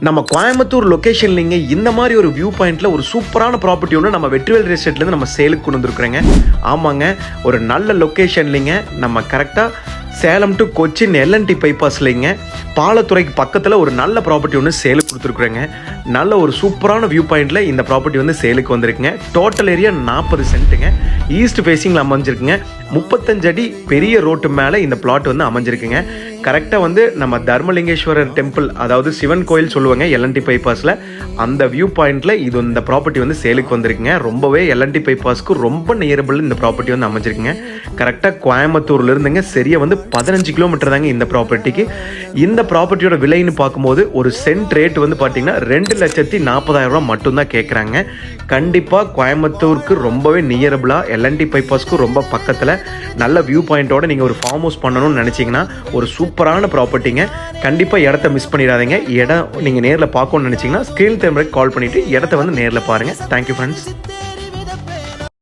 நம்ம கோயம்புத்தூர் லொகேஷன்லிங்க இந்த மாதிரி ஒரு வியூ பாயிண்ட்ல ஒரு சூப்பரான ப்ராப்பர்ட்டி ஒன்று நம்ம வெற்றிவேல் எஸ்டேட்லேருந்து நம்ம சேலுக்கு கொண்டு வந்துருக்குறேங்க. ஆமாங்க, ஒரு நல்ல லொக்கேஷன்லிங்க, நம்ம கரெக்டாக சேலம் டு கொச்சின் எல்என்டி பைபாஸ்லிங்க பாலத்துறைக்கு பக்கத்தில் ஒரு நல்ல ப்ராப்பர்ட்டி ஒன்று சேலுக்கு கொடுத்துருக்குறேங்க. நல்ல ஒரு சூப்பரான வியூ பாயிண்டில் இந்த ப்ராப்பர்ட்டி வந்து சேலுக்கு வந்திருக்குங்க. Total area 40 சென்ட்டுங்க. ஈஸ்ட் ஃபேஸிங்கில் அமைஞ்சிருக்குங்க. 35 அடி பெரிய ரோட்டு மேலே இந்த பிளாட் வந்து அமைஞ்சிருக்குங்க. கரெக்டாக வந்து நம்ம தர்மலிங்கேஸ்வரர் டெம்பிள், அதாவது சிவன் கோயில் சொல்லுவாங்க எல்என்டி பைபாஸில், அந்த வியூ பாயிண்டில் இது இந்த ப்ராப்பர்ட்டி வந்து சேலுக்கு வந்திருக்குங்க. ரொம்பவே எல்என்டி பைபாஸ்க்கு ரொம்ப நியரபிள் இந்த ப்ராப்பர்ட்டி வந்து அமைஞ்சிருக்குங்க. கரெக்டாக கோயம்புத்தூர்லேருந்துங்க சரியாக வந்து 15 கிலோமீட்டர் தாங்க இந்த ப்ராப்பர்ட்டிக்கு. இந்த ப்ராப்பர்ட்டியோட விலைன்னு பார்க்கும்போது ஒரு சென்ட் ரேட் வந்து பார்த்தீங்கன்னா 2,40,000 மட்டும்தான் கேட்குறாங்க. கண்டிப்பாக கோயம்புத்தூருக்கு ரொம்பவே நியரபிளாக எல்என்டி பைபாஸ்க்கு ரொம்ப பக்கத்தில் நல்ல வியூ பாயிண்ட்டோட நீங்கள் ஒரு ஃபார்ம் ஹவுஸ் பண்ணணும்னு நினச்சிங்கன்னா ஒரு சூப்பரான ப்ராப்பர்ட்டிங்க. கண்டிப்பாக இடத்த மிஸ் பண்ணிடாதீங்க. இடம் நீங்கள் நேரில் பார்க்கணும்னு நினச்சிங்கன்னா ஸ்க்ரீன் டைம் கால் பண்ணிவிட்டு இடத்த வந்து நேரில் பாருங்கள். Thank you friends.